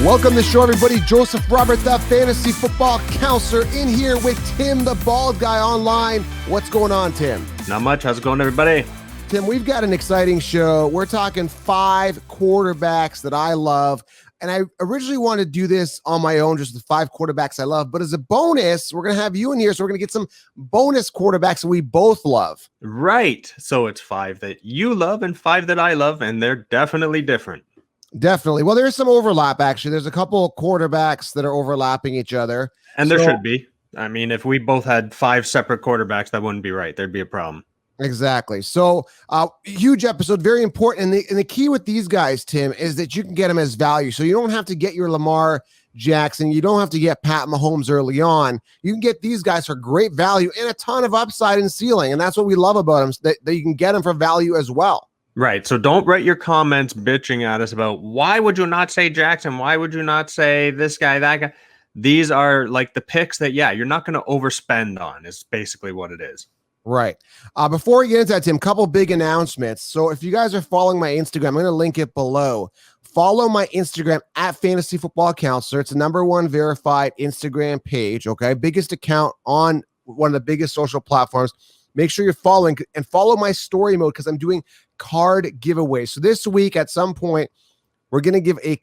Welcome to the show, everybody. Joseph Robert, the fantasy football counselor, in here with Tim, the bald guy, online. What's going on, Tim? Not much. How's it going, everybody? Tim, we've got an exciting show. We're talking 5 quarterbacks that I love. And I originally wanted to do this on my own, just the 5 quarterbacks I love. But as a bonus, we're going to have you in here. So we're going to get some bonus quarterbacks that we both love. Right. So it's 5 that you love and 5 that I love, and they're definitely different. Definitely. Well, there's some overlap, actually. There's a couple of quarterbacks that are overlapping each other. And there should be. I mean, if we both had 5 separate quarterbacks, that wouldn't be right. There'd be a problem. Exactly. So huge episode, very important. And the key with these guys, Tim, is that you can get them as value. So you don't have to get your Lamar Jackson. You don't have to get Pat Mahomes early on. You can get these guys for great value and a ton of upside and ceiling. And that's what we love about them, that you can get them for value as well. Right. So don't write your comments bitching at us about why would you not say Jackson? Why would you not say this guy, that guy? These are like the picks that, you're not going to overspend on is basically what it is. Right. Before we get into that, Tim, couple big announcements. So if you guys are following my Instagram, I'm going to link it below. Follow my Instagram at Fantasy Football Counselor. It's the #1 verified Instagram page. Okay. Biggest account on one of the biggest social platforms. Make sure you're following and follow my story mode because I'm doing card giveaways. So this week at some point, we're going to give a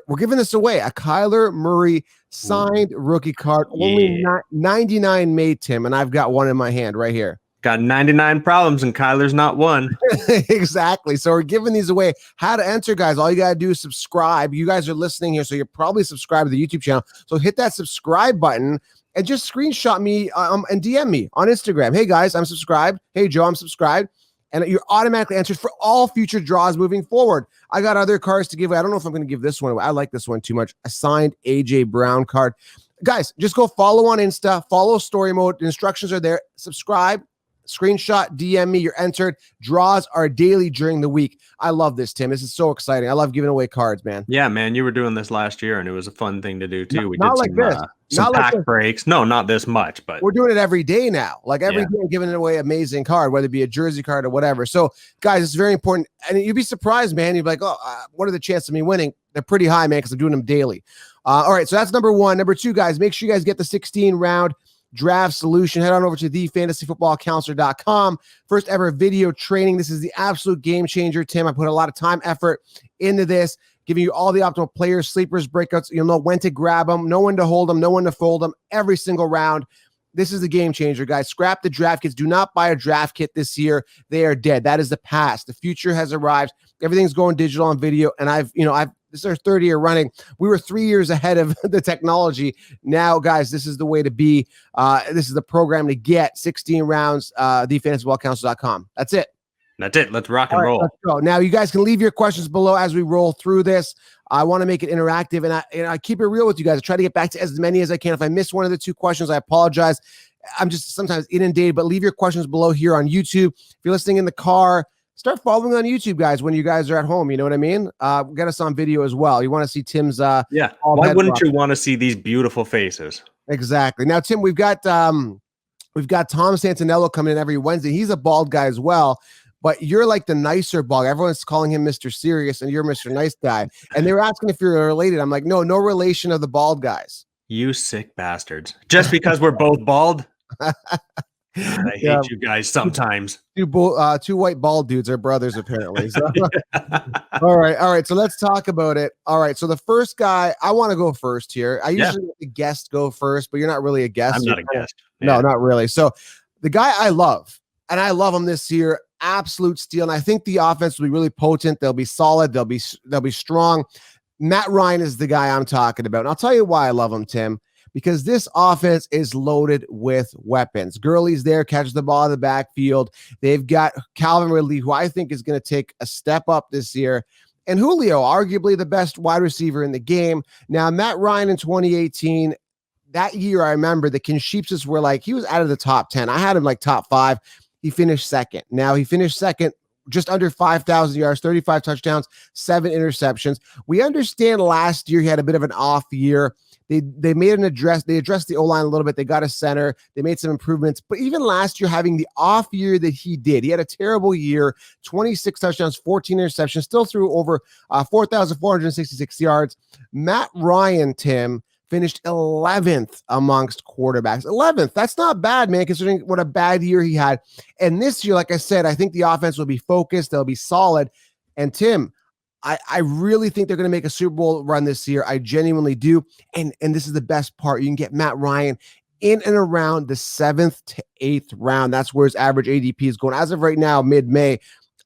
we're giving this away, a Kyler Murray signed rookie card. Only 99 made, Tim, and I've got one in my hand right here. Got 99 problems and Kyler's not one. Exactly. So we're giving these away. How to enter, guys. All you got to do is subscribe. You guys are listening here, so you're probably subscribed to the YouTube channel. So hit that subscribe button and just screenshot me and DM me on Instagram. Hey, guys, I'm subscribed. Hey, Joe, I'm subscribed. And you're automatically entered for all future draws moving forward. I got other cards to give away. I don't know if I'm going to give this one away. I like this one too much. A signed AJ Brown card. Guys, just go follow on Insta. Follow story mode. The instructions are there. Subscribe. Screenshot, DM me, you're entered. Draws are daily during the week. I love this, Tim. This is so exciting. I love giving away cards, man. Yeah, man, you were doing this last year, and it was a fun thing to do, too. We did some pack breaks. No, not this much, but we're doing it every day now. Like every day, giving away amazing card, whether it be a jersey card or whatever. So, guys, it's very important. And you'd be surprised, man. You'd be like, what are the chances of me winning? They're pretty high, man, because I'm doing them daily. All right, so that's #1. #2, guys, make sure you guys get the 16-round draft solution. Head on over to thefantasyfootballcounselor.com. First ever video training. This is the absolute game changer, Tim. I put a lot of time, effort into this, giving you all the optimal players, sleepers, breakouts. You'll know when to grab them, know when to hold them, know when to fold them every single round. This is the game changer, guys. Scrap the draft kits. Do not buy a draft kit this year. They are dead. That is the past. The future has arrived. Everything's going digital on video. And this is our 3rd year running. We were 3 years ahead of the technology. Now, guys, this is the way to be. This is the program to get 16 rounds, thefantasyfootballcounselor.com. That's it. That's it. Let's rock and roll. Let's go. Now, you guys can leave your questions below as we roll through this. I want to make it interactive, and I keep it real with you guys. I try to get back to as many as I can. If I miss one of the 2 questions, I apologize. I'm just sometimes inundated, but leave your questions below here on YouTube. If you're listening in the car, start following on YouTube, guys, when you guys are at home. You know what I mean? Get us on video as well. You want to see Tim's Why wouldn't you want to see these beautiful faces? Exactly. Now, Tim, we've got Tom Santinello coming in every Wednesday. He's a bald guy as well, but you're like the nicer bald. Everyone's calling him Mr. Serious, and you're Mr. Nice Guy. And they were asking if you're related. I'm like, no relation of the bald guys. You sick bastards. Just because we're both bald? I hate you guys sometimes. Two white bald dudes are brothers, apparently. So. All right. So let's talk about it. All right. So the first guy, I want to go first here. I usually let the guest go first, but you're not really a guest. I'm not a guest. No, not really. So the guy I love, and I love him this year, absolute steal. And I think the offense will be really potent. They'll be solid. They'll be strong. Matt Ryan is the guy I'm talking about. And I'll tell you why I love him, Tim. Because this offense is loaded with weapons. Gurley's there, catches the ball in the backfield. They've got Calvin Ridley, who I think is going to take a step up this year. And Julio, arguably the best wide receiver in the game. Now, Matt Ryan in 2018, that year, I remember the Kinshipses were like, he was out of the top 10. I had him like top 5. He finished second. Now, he finished second, just under 5,000 yards, 35 touchdowns, 7 interceptions. We understand last year he had a bit of an off year. They made an address. They addressed the O-line a little bit. They got a center. They made some improvements. But even last year, having the off year that he did, he had a terrible year, 26 touchdowns, 14 interceptions, still threw over 4,466 yards. Matt Ryan, Tim, finished 11th amongst quarterbacks. 11th. That's not bad, man, considering what a bad year he had. And this year, like I said, I think the offense will be focused. They'll be solid. And Tim, I really think they're going to make a Super Bowl run this year. I genuinely do. And this is the best part. You can get Matt Ryan in and around the 7th to 8th round. That's where his average ADP is going. As of right now, mid-May,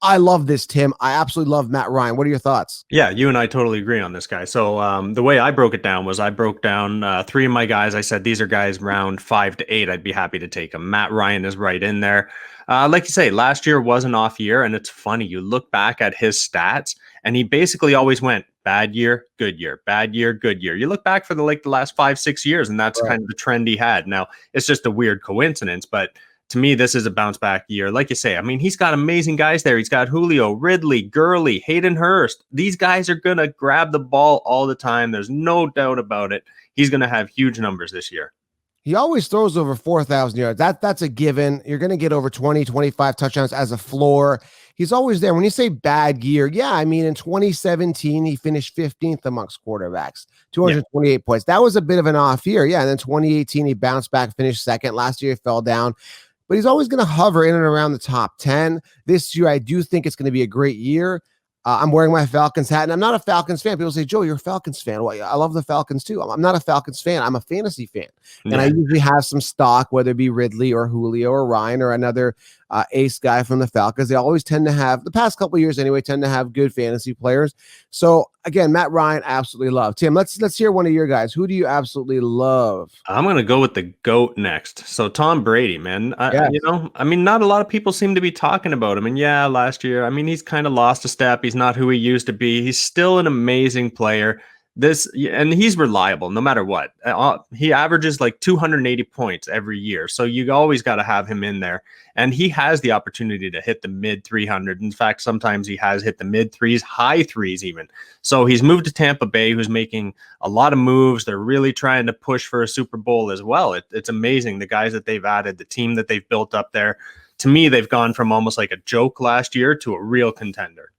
I love this, Tim. I absolutely love Matt Ryan. What are your thoughts? Yeah, you and I totally agree on this guy. So the way I broke it down was I broke down 3 of my guys. I said, these are guys round 5 to 8. I'd be happy to take them. Matt Ryan is right in there. Like you say, last year was an off year, and it's funny. You look back at his stats, and he basically always went bad year, good year, bad year, good year. You look back for the last 5-6 years, and that's kind of the trend he had. Now, it's just a weird coincidence, but to me, this is a bounce back year. Like you say, I mean, he's got amazing guys there. He's got Julio, Ridley, Gurley, Hayden Hurst. These guys are going to grab the ball all the time. There's no doubt about it. He's going to have huge numbers this year. He always throws over 4,000 yards. That's a given. You're going to get over 20, 25 touchdowns as a floor. He's always there. When you say bad year, yeah, I mean, in 2017, he finished 15th amongst quarterbacks, 228 points. That was a bit of an off year. Yeah, and then 2018, he bounced back, finished second. Last year, he fell down. But he's always going to hover in and around the top 10. This year, I do think it's going to be a great year. I'm wearing my Falcons hat, and I'm not a Falcons fan. People say, Joe, you're a Falcons fan. Well, I love the Falcons too. I'm not a Falcons fan. I'm a fantasy fan. And I usually have some stock, whether it be Ridley or Julio or Ryan or another ace guy from the Falcons. They always tend to have, the past couple of years anyway, tend to have good fantasy players. So, again, Matt Ryan, absolutely love. Tim, let's hear one of your guys. Who do you absolutely love? I'm going to go with the GOAT next. So Tom Brady, man. I mean, not a lot of people seem to be talking about him. And yeah, last year, I mean, he's kind of lost a step. He's not who he used to be. He's still an amazing player. And he's reliable no matter what. He averages like 280 points every year. So you always got to have him in there. And he has the opportunity to hit the mid 300. In fact, sometimes he has hit the mid threes, high threes even. So he's moved to Tampa Bay, who's making a lot of moves. They're really trying to push for a Super Bowl as well. It's amazing, the guys that they've added, the team that they've built up there. To me, they've gone from almost like a joke last year to a real contender.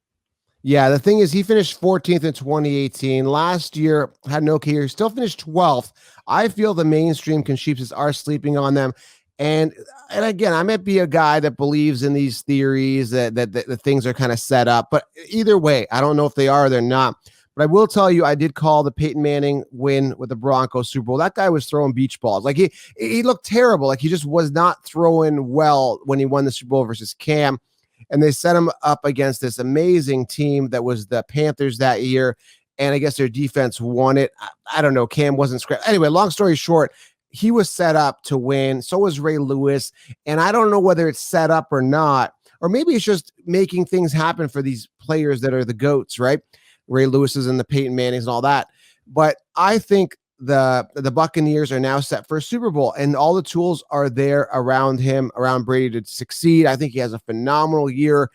Yeah, the thing is, he finished 14th in 2018. Last year, had an okay year. Still finished 12th. I feel the mainstream sheeps are sleeping on them. And again, I might be a guy that believes in these theories that things are kind of set up. But either way, I don't know if they are or they're not. But I will tell you, I did call the Peyton Manning win with the Broncos Super Bowl. That guy was throwing beach balls. Like he looked terrible. Like he just was not throwing well when he won the Super Bowl versus Cam. And they set him up against this amazing team that was the Panthers that year. And I guess their defense won it. I don't know. Cam wasn't scrapped. Anyway, long story short, he was set up to win. So was Ray Lewis. And I don't know whether it's set up or not, or maybe it's just making things happen for these players that are the GOATs, right? Ray Lewis's and the Peyton Mannings and all that. But I think the Buccaneers are now set for a Super Bowl, and all the tools are there around him, around Brady to succeed. I think he has a phenomenal year.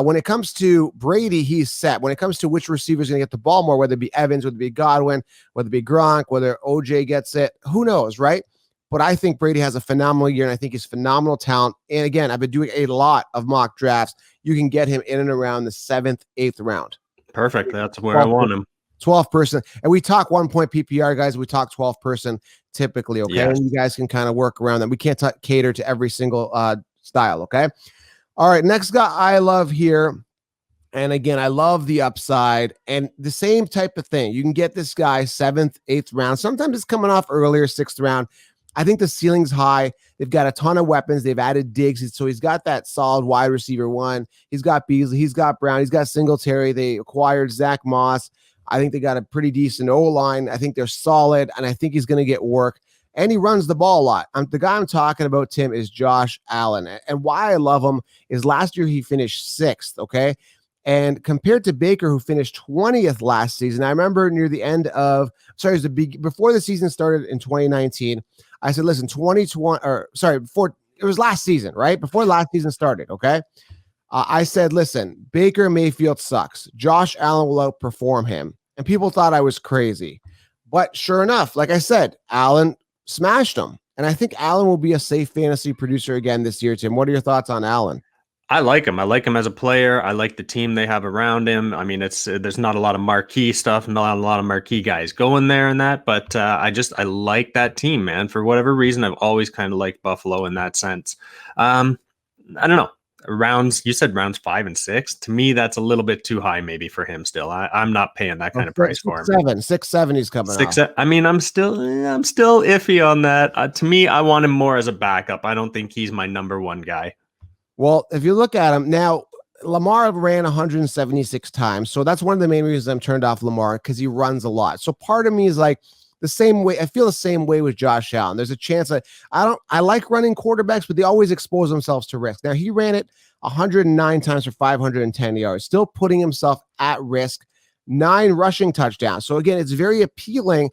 When it comes to Brady, he's set. When it comes to which receiver is going to get the ball more, whether it be Evans, whether it be Godwin, whether it be Gronk, whether OJ gets it, who knows, right? But I think Brady has a phenomenal year, and I think he's phenomenal talent. And again, I've been doing a lot of mock drafts. You can get him in and around the 7th, 8th round. Perfect. That's where I want him. 12 person. And we talk 1 point PPR, guys. We talk 12 person typically. Okay. Yes. And you guys can kind of work around that. We can't cater to every single style. Okay. All right. Next guy I love here. And again, I love the upside and the same type of thing. You can get this guy 7th, 8th round. Sometimes it's coming off earlier, 6th round. I think the ceiling's high. They've got a ton of weapons. They've added Diggs. So he's got that solid wide receiver 1. He's got Beasley. He's got Brown. He's got Singletary. They acquired Zach Moss. I think they got a pretty decent O-line. I think they're solid, and I think he's going to get work. And he runs the ball a lot. The guy I'm talking about, Tim, is Josh Allen. And why I love him is last year he finished 6th, okay? And compared to Baker, who finished 20th last season, I remember near the end of, before the season started in 2019, I said, listen, before it was last season, right? Before last season started, okay? I said, listen, Baker Mayfield sucks. Josh Allen will outperform him. And people thought I was crazy. But sure enough, like I said, Allen smashed him. And I think Allen will be a safe fantasy producer again this year, Tim. What are your thoughts on Allen? I like him. I like him as a player. I like the team they have around him. I mean, there's not a lot of marquee stuff, not a lot of marquee guys going there and that, but I like that team, man. For whatever reason, I've always kind of liked Buffalo in that sense. I don't know. You said rounds 5 and 6. To me, that's a little bit too high, maybe for him. Still, I'm not paying that kind of price for him. 6'7", he's coming off. I mean, I'm still iffy on that. To me, I want him more as a backup. I don't think he's my number one guy. Well, if you look at him now, Lamar ran 176 times. So that's one of the main reasons I'm turned off Lamar, because he runs a lot. So part of me is like the same way. I feel the same way with Josh Allen. There's a chance that I like running quarterbacks, but they always expose themselves to risk. Now he ran it 109 times for 510 yards, still putting himself at risk, 9 rushing touchdowns. So again, it's very appealing.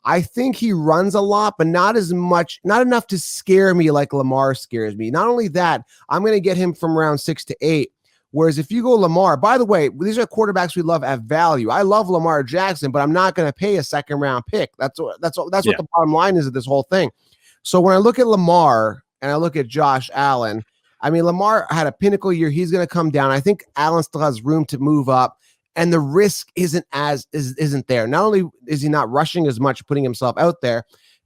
I think he runs a lot, but not as much, not enough to scare me like Lamar scares me. Not only that, I'm going to get him from round 6 to 8. Whereas if you go Lamar, by the way, these are quarterbacks we love at value. I love Lamar Jackson, but I'm not going to pay a second round pick. That's what the bottom line is of this whole thing. So when I look at Lamar and I look at Josh Allen, I mean, Lamar had a pinnacle year. He's going to come down. I think Allen still has room to move up. And the risk isn't there. Not only is he not rushing as much, putting himself out there,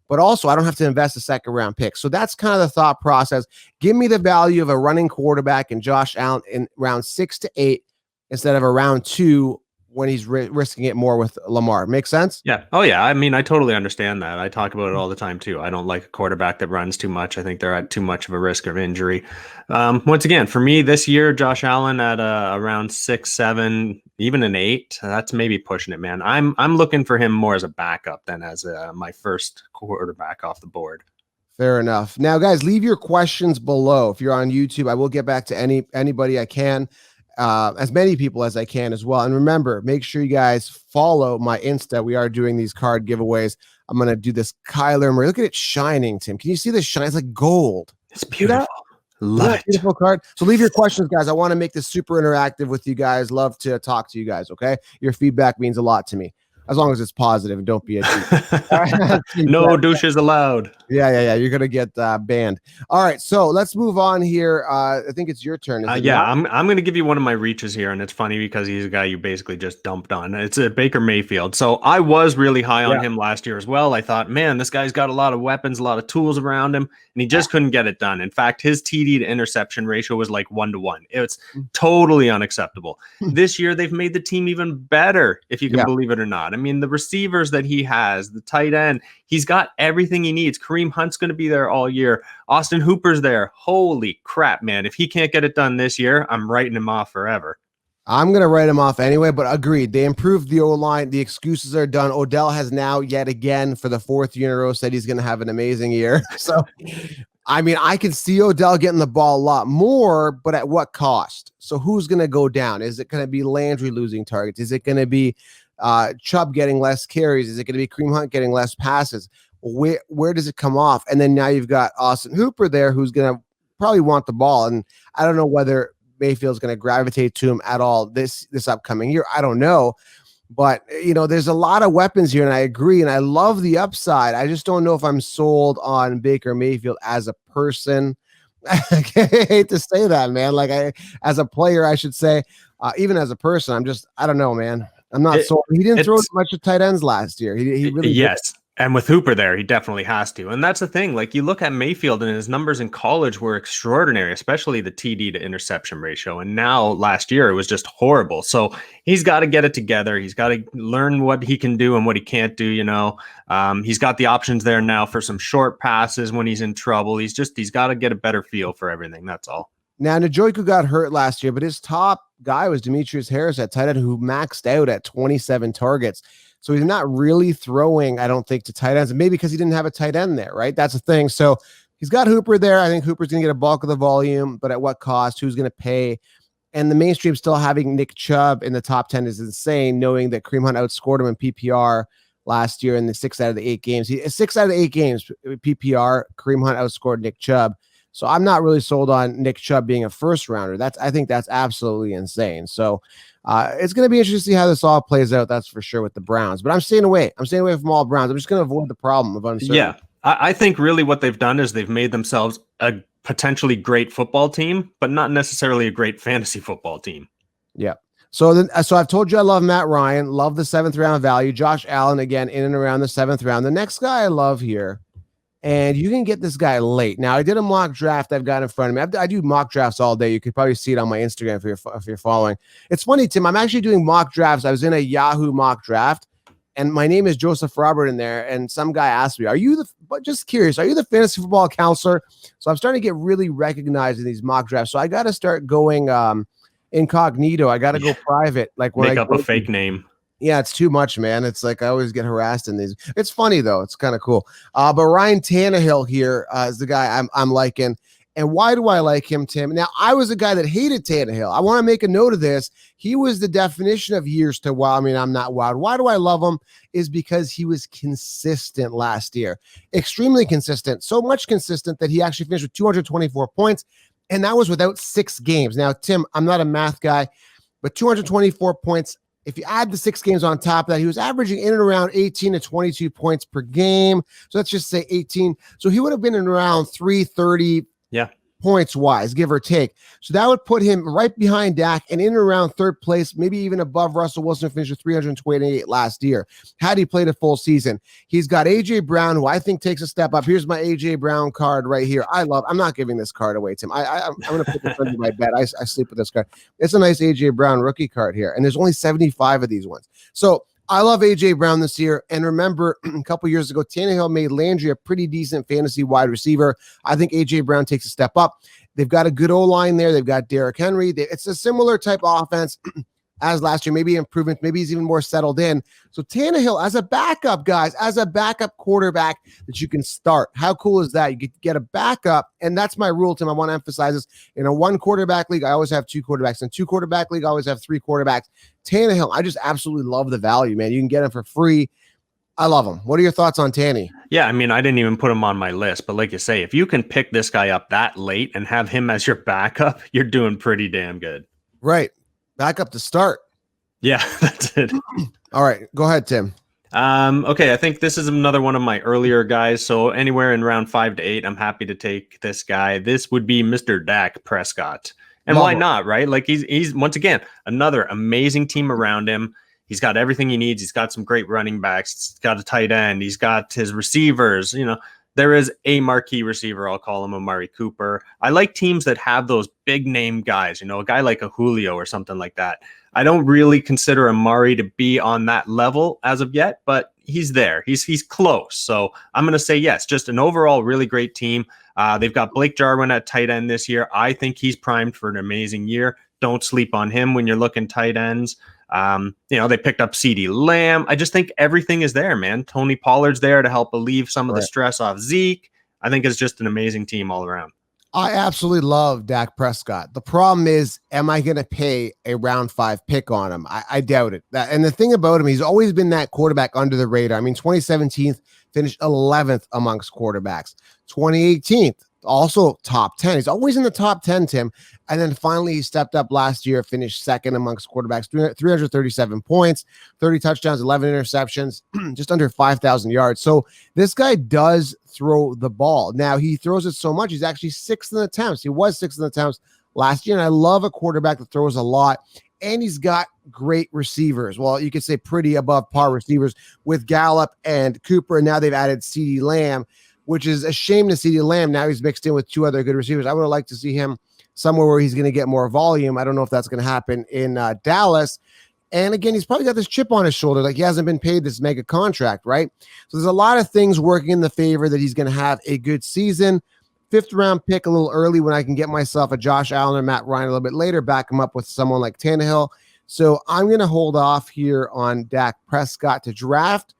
but also I don't have to invest a second round pick. So that's kind of the thought process. Give me the value of a running quarterback in Josh Allen in round 6 to 8 instead of a round 2 when he's risking it more with Lamar. Make sense? Yeah. Oh, yeah. I mean, I totally understand that. I talk about it all the time, too. I don't like a quarterback that runs too much. I think they're at too much of a risk of injury. Once again, for me this year, Josh Allen at around 6, 7, even an 8, that's maybe pushing it, man. I'm looking for him more as a backup than as my first quarterback off the board. Fair enough. Now, guys, leave your questions below. If you're on YouTube, I will get back to anybody I can. As many people as I can as well. And remember, make sure you guys follow my Insta. We are doing these card giveaways. I'm going to do this Kyler Murray. Look at it shining, Tim. Can you see the shine? It's like gold. It's beautiful. Love it. Beautiful card. So leave your questions, guys. I want to make this super interactive with you guys. Love to talk to you guys, okay? Your feedback means a lot to me. As long as it's positive and don't be a douche. No douches allowed. Yeah. You're gonna get banned. All right, so let's move on here. I think it's your turn. I'm gonna give you one of my reaches here, and it's funny because he's a guy you basically just dumped on. It's a Baker Mayfield. So I was really high on him last year as well. I thought, man, this guy's got a lot of weapons, a lot of tools around him, and he just couldn't get it done. In fact, his TD to interception ratio was like 1-to-1. It's totally unacceptable. This year, they've made the team even better, if you can believe it or not. I mean, the receivers that he has, the tight end, he's got everything he needs. Kareem Hunt's going to be there all year. Austin Hooper's there. Holy crap, man. If he can't get it done this year, I'm writing him off forever. I'm going to write him off anyway, but agreed. They improved the O-line. The excuses are done. Odell has now yet again for the 4th year in a row said he's going to have an amazing year. So, I mean, I can see Odell getting the ball a lot more, but at what cost? So who's going to go down? Is it going to be Landry losing targets? Is it going to be Chubb getting less carries? Is it going to be Kareem Hunt getting less passes? Where does it come off? And then now you've got Austin Hooper there who's going to probably want the ball. And I don't know whether Mayfield's going to gravitate to him at all this upcoming year. I don't know. But, you know, there's a lot of weapons here, and I agree, and I love the upside. I just don't know if I'm sold on Baker Mayfield as a person. I hate to say that, man. Like, as a player, I should say, even as a person, I don't know, man. I'm not sold. He didn't throw as much at tight ends last year. He really did. And with Hooper there, he definitely has to. And that's the thing. Like, you look at Mayfield and his numbers in college were extraordinary, especially the TD to interception ratio. And now last year, it was just horrible. So he's got to get it together. He's got to learn what he can do and what he can't do, you know. He's got the options there now for some short passes when he's in trouble. He's got to get a better feel for everything. That's all. Now, Njoku got hurt last year, but his top guy was Demetrius Harris at tight end, who maxed out at 27 targets. So he's not really throwing, I don't think, to tight ends. And maybe because he didn't have a tight end there, right? That's the thing. So he's got Hooper there. I think Hooper's going to get a bulk of the volume, but at what cost? Who's going to pay? And the mainstream still having Nick Chubb in the top 10 is insane, knowing that Kareem Hunt outscored him in PPR last year in the 6 out of the 8 games. 6 out of the 8 games, PPR, Kareem Hunt outscored Nick Chubb. So I'm not really sold on Nick Chubb being a first rounder. I think that's absolutely insane. So it's going to be interesting to see how this all plays out. That's for sure with the Browns, but I'm staying away. I'm staying away from all Browns. I'm just going to avoid the problem of uncertainty. Yeah. I think really what they've done is they've made themselves a potentially great football team, but not necessarily a great fantasy football team. Yeah. So I've told you I love Matt Ryan, love the 7th round value. Josh Allen, again, in and around the 7th round. The next guy I love here, and you can get this guy late. Now, I did a mock draft I've got in front of me. I do mock drafts all day. You could probably see it on my Instagram if you're following. It's funny, Tim. I'm actually doing mock drafts. I was in a Yahoo mock draft, and my name is Joseph Robert in there, and some guy asked me, just curious, are you the fantasy football counselor? So I'm starting to get really recognized in these mock drafts. So I got to start going incognito. I got to go private. Like when make up a fake name. Yeah, it's too much, man. It's like I always get harassed in these. It's funny though. It's kind of cool. But Ryan Tannehill here is the guy I'm liking. And why do I like him, Tim? Now, I was a guy that hated Tannehill. I want to make a note of this. He was the definition of years to wow. I mean, I'm not wowed. Why do I love him? Is because he was consistent last year. Extremely consistent. So much consistent that he actually finished with 224 points. And that was without 6 games. Now, Tim, I'm not a math guy, but 224 points. If you add the 6 games on top of that, he was averaging in and around 18 to 22 points per game. So let's just say 18. So he would have been in around 330 points wise, give or take. So that would put him right behind Dak and in and around 3rd place, maybe even above Russell Wilson, who finished with 328 last year. Had he played a full season, he's got AJ Brown, who I think takes a step up. Here's my AJ Brown card right here. I'm not giving this card away, Tim. I'm going to put this under my bed. I sleep with this card. It's a nice AJ Brown rookie card here. And there's only 75 of these ones. So I love AJ Brown this year. And remember, a couple years ago, Tannehill made Landry a pretty decent fantasy wide receiver. I think AJ Brown takes a step up. They've got a good O-line there. They've got Derrick Henry. It's a similar type of offense as last year, maybe improvement. Maybe he's even more settled in. So Tannehill as a backup, guys, as a backup quarterback that you can start. How cool is that? You get a backup, and that's my rule, Tim. I want to emphasize this. In a 1 quarterback league, I always have 2 quarterbacks. In a 2 quarterback league, I always have 3 quarterbacks. Tannehill, I just absolutely love the value, man. You can get him for free. I love him. What are your thoughts on Tanny? Yeah, I mean, I didn't even put him on my list, but like you say, if you can pick this guy up that late and have him as your backup, you're doing pretty damn good. Right. Backup to start. Yeah, that's it. All right, go ahead, Tim. Okay, I think this is another one of my earlier guys. So anywhere in round 5 to 8, I'm happy to take this guy. This would be Mr. Dak Prescott. And why not, right? Like he's once again, another amazing team around him. He's got everything he needs. He's got some great running backs. He's got a tight end. He's got his receivers. You know, there is a marquee receiver. I'll call him Amari Cooper. I like teams that have those big name guys, you know, a guy like a Julio or something like that. I don't really consider Amari to be on that level as of yet, but he's there. He's close. So I'm going to say yes, just an overall really great team. They've got Blake Jarwin at tight end this year. I think he's primed for an amazing year. Don't sleep on him when you're looking tight ends. You know, they picked up CeeDee Lamb. I just think everything is there, man. Tony Pollard's there to help relieve some of the stress off Zeke. I think it's just an amazing team all around. I absolutely love Dak Prescott. The problem is, am I going to pay a round 5 pick on him? I doubt it. And the thing about him, he's always been that quarterback under the radar. I mean, 2017 finished 11th amongst quarterbacks. 2018, also top 10. He's always in the top 10, Tim. And then finally, he stepped up last year, finished 2nd amongst quarterbacks, 337 points, 30 touchdowns, 11 interceptions, just under 5,000 yards. So this guy does throw the ball. Now, he throws it so much, he's actually 6th in attempts. He was 6th in attempts last year. And I love a quarterback that throws a lot. And he's got great receivers. Well, you could say pretty above par receivers with Gallup and Cooper. And now they've added CeeDee Lamb, which is a shame to CeeDee Lamb. Now he's mixed in with 2 other good receivers. I would have liked to see him somewhere where he's going to get more volume. I don't know if that's going to happen in Dallas. And again, he's probably got this chip on his shoulder. Like he hasn't been paid this mega contract, right? So there's a lot of things working in the favor that he's going to have a good season. 5th round pick a little early when I can get myself a Josh Allen or Matt Ryan a little bit later, back him up with someone like Tannehill. So I'm going to hold off here on Dak Prescott to draft.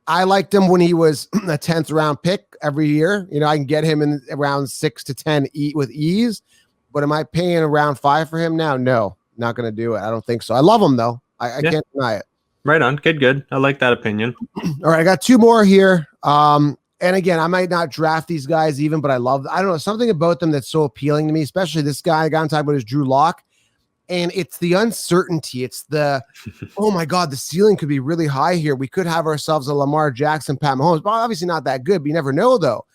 I liked him when he was a 10th round pick every year. You know, I can get him in around 6 to 10 with ease. But am I paying around 5 for him now? No, not going to do it. I don't think so. I love him, though. I can't deny it. Right on. Good. I like that opinion. All right, I got 2 more here. And again, I might not draft these guys even, but I don't know, something about them that's so appealing to me, especially this guy I'm talking about is Drew Lock. And it's the uncertainty. It's the, oh my God, the ceiling could be really high here. We could have ourselves a Lamar Jackson, Pat Mahomes, but obviously not that good, but you never know though.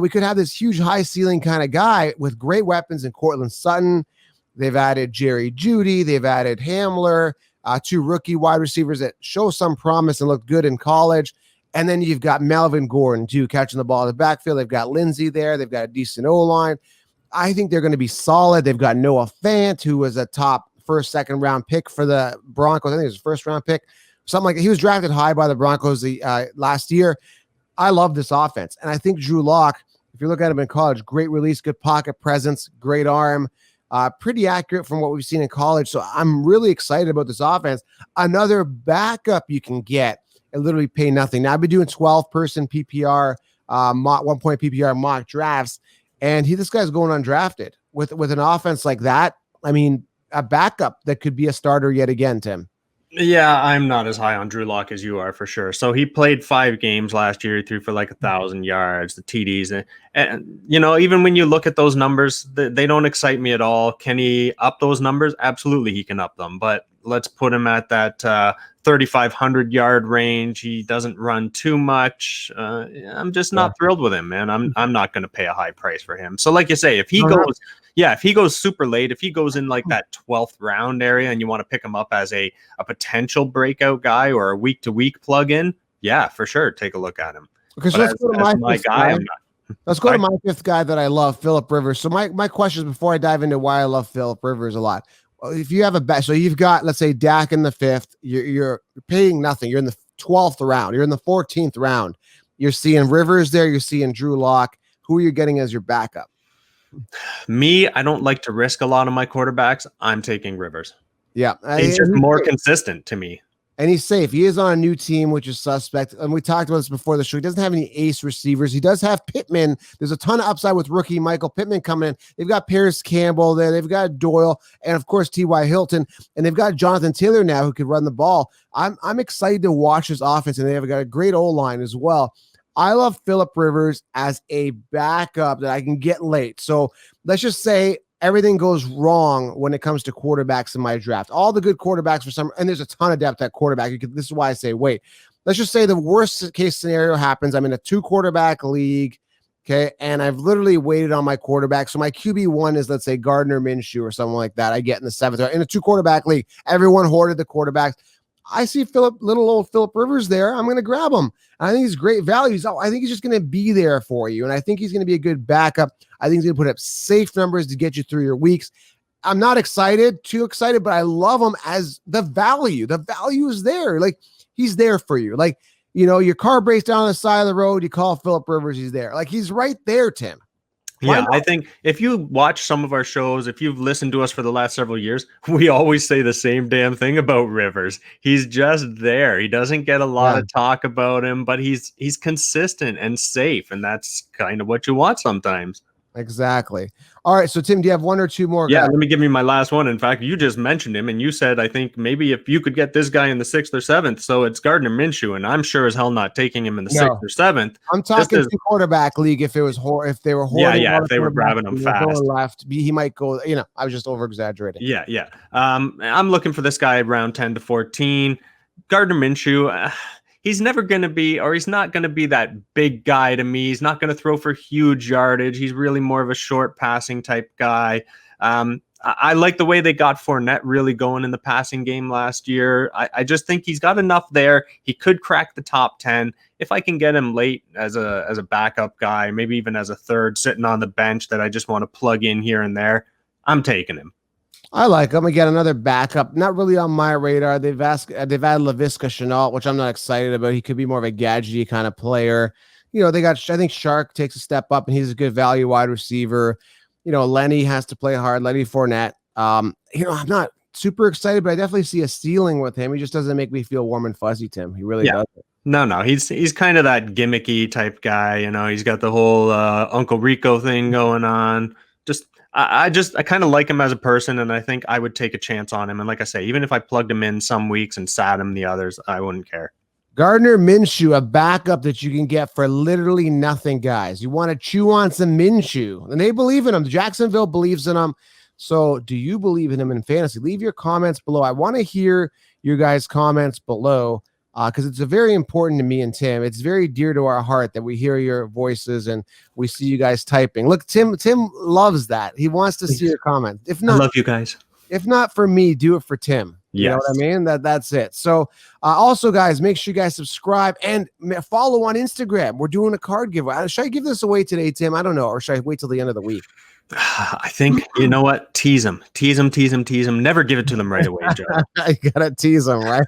We could have this huge high ceiling kind of guy with great weapons in Cortland Sutton. They've added Jerry Jeudy. They've added Hamler, 2 rookie wide receivers that show some promise and look good in college. And then you've got Melvin Gordon too, catching the ball in the backfield. They've got Lindsey there. They've got a decent O-line. I think they're going to be solid. They've got Noah Fant, who was a top first, second round pick for the Broncos. I think it was a first round pick, something like that. He was drafted high by the Broncos last year. I love this offense. And I think Drew Lock, if you look at him in college, great release, good pocket presence, great arm, pretty accurate from what we've seen in college. So I'm really excited about this offense. Another backup you can get and literally pay nothing. Now I've been doing 12-person PPR, 1-point PPR mock drafts. And this guy's going undrafted with an offense like that. I mean, a backup that could be a starter yet again, Tim. Yeah, I'm not as high on Drew Lock as you are for sure. So he played 5 games last year. He threw for like 1,000 yards, the TDs. And even when you look at those numbers, they don't excite me at all. Can he up those numbers? Absolutely, he can up them. But let's put him at that 3,500 yard range. He doesn't run too much. I'm just not thrilled with him, man. I'm not going to pay a high price for him. So like you say, if he goes super late, if he goes in like that 12th round area and you want to pick him up as a potential breakout guy or a week-to-week plug-in, yeah, for sure, take a look at him. Okay, so let's go to my guy. Let's go to my 5th guy that I love, Phillip Rivers. So my questions before I dive into why I love Phillip Rivers a lot. If you have a bet, so you've got, let's say, Dak in the 5th, you're paying nothing. You're in the 12th round. You're in the 14th round. You're seeing Rivers there. You're seeing Drew Lock. Who are you getting as your backup? Me, I don't like to risk a lot of my quarterbacks. I'm taking Rivers. Yeah. He's just more consistent to me. And he's safe. He is on a new team, which is suspect. And we talked about this before the show. He doesn't have any ace receivers. He does have Pittman. There's a ton of upside with rookie Michael Pittman coming in. They've got Paris Campbell there. They've got Doyle and, of course, T.Y. Hilton. And they've got Jonathan Taylor now who can run the ball. I'm excited to watch this offense, and they've got a great O-line as well. I love Phillip Rivers as a backup that I can get late. So let's just say everything goes wrong when it comes to quarterbacks in my draft. All the good quarterbacks for some, and there's a ton of depth at quarterback. This is why I say wait. Let's just say the worst case scenario happens. I'm in a 2-quarterback league, okay, and I've literally waited on my quarterback. So my QB1 is, let's say, Gardner Minshew or something like that. I get in the 7th round. In a 2-quarterback league. Everyone hoarded the quarterbacks. I see little old Phillip Rivers there. I'm going to grab him. I think he's great value. I think he's just going to be there for you. And I think he's going to be a good backup. I think he's going to put up safe numbers to get you through your weeks. I'm not too excited, but I love him as the value. The value is there. Like, he's there for you. Like, your car breaks down on the side of the road. You call Phillip Rivers. He's there. Like, he's right there, Tim. Yeah, I think if you watch some of our shows, if you've listened to us for the last several years, we always say the same damn thing about Rivers. He's just there. He doesn't get a lot of talk about him, but he's consistent and safe, and that's kind of what you want sometimes. Exactly. All right. So, Tim, do you have 1 or 2 more guys? Yeah, let me give you my last one. In fact, you just mentioned him, and you said, I think maybe if you could get this guy in the 6th or 7th, so it's Gardner Minshew, and I'm sure as hell not taking him in the 6th or 7th. I'm talking 2-quarterback league. If they were hoarding, if they were grabbing him fast, left, he might go. I was just over exaggerating. Yeah. I'm looking for this guy around 10 to 14. Gardner Minshew. He's never going to be, or he's not going to be that big guy to me. He's not going to throw for huge yardage. He's really more of a short passing type guy. I like the way they got Fournette really going in the passing game last year. I just think he's got enough there. He could crack the top 10. If I can get him late as a backup guy, maybe even as a 3rd sitting on the bench that I just want to plug in here and there, I'm taking him. I like him. Again, another backup. Not really on my radar. They've added Laviska Shenault, which I'm not excited about. He could be more of a gadgety kind of player. They got, I think Shark takes a step up, and he's a good value wide receiver. Lenny has to play hard. Lenny Fournette. I'm not super excited, but I definitely see a ceiling with him. He just doesn't make me feel warm and fuzzy, Tim. He really doesn't. No. He's kind of that gimmicky type guy. He's got the whole Uncle Rico thing going on. I kind of like him as a person, and I think I would take a chance on him. And like I say, even if I plugged him in some weeks and sat him the others, I wouldn't care. Gardner Minshew, a backup that you can get for literally nothing, guys. You want to chew on some Minshew, and they believe in him. Jacksonville believes in him. So do you believe in him in fantasy? Leave your comments below. I want to hear your guys' comments below because it's very important to me and Tim. It's very dear to our heart that we hear your voices and we see you guys typing. Look, Tim loves that. He wants to see your comments. If not, I love you guys. If not for me, do it for Tim. You know what I mean? That's it. So also, guys, make sure you guys subscribe and follow on Instagram. We're doing a card giveaway. Should I give this away today, Tim? I don't know. Or should I wait till the end of the week? I think, you know what? Tease them. Never give it to them right away, Joe. You got to tease them, right?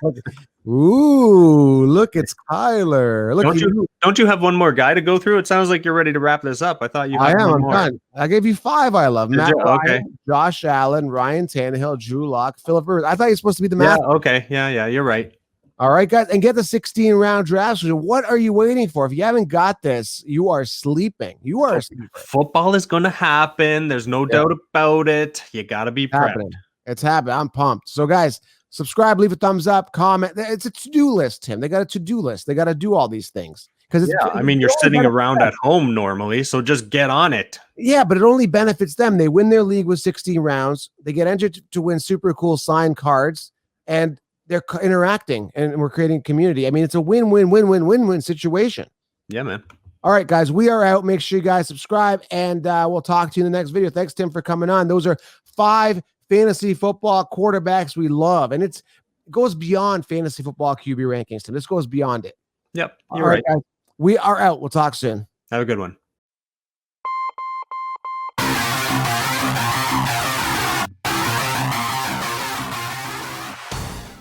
Ooh, look, it's Kyler. Look, don't you have one more guy to go through? It sounds like you're ready to wrap this up. I thought you had one more. I'm done. I gave you 5 I love. Matt Ryan, okay. Josh Allen, Ryan Tannehill, Drew Lock, Philip Rivers. I thought you were supposed to be the math. Okay. Yeah, you're right. All right, guys, and get the 16-round draft. What are you waiting for? If you haven't got this, you are sleeping. You are sleeping. Football is going to happen. There's no doubt about it. You got to be prepped. It's happening. I'm pumped. So, guys, subscribe, leave a thumbs up, comment. It's a to-do list, Tim. They got a to-do list. They got to do all these things. I mean, you're sitting around at home normally, so just get on it. Yeah, but it only benefits them. They win their league with 16 rounds. They get entered to win super cool signed cards, and they're interacting, and we're creating community. I mean, it's a win-win situation. Yeah, man. All right, guys, we are out. Make sure you guys subscribe, and we'll talk to you in the next video. Thanks, Tim, for coming on. Those are 5 fantasy football quarterbacks we love, and it goes beyond fantasy football QB rankings, Tim. This goes beyond it. Yep, you're right. Guys, we are out. We'll talk soon. Have a good one.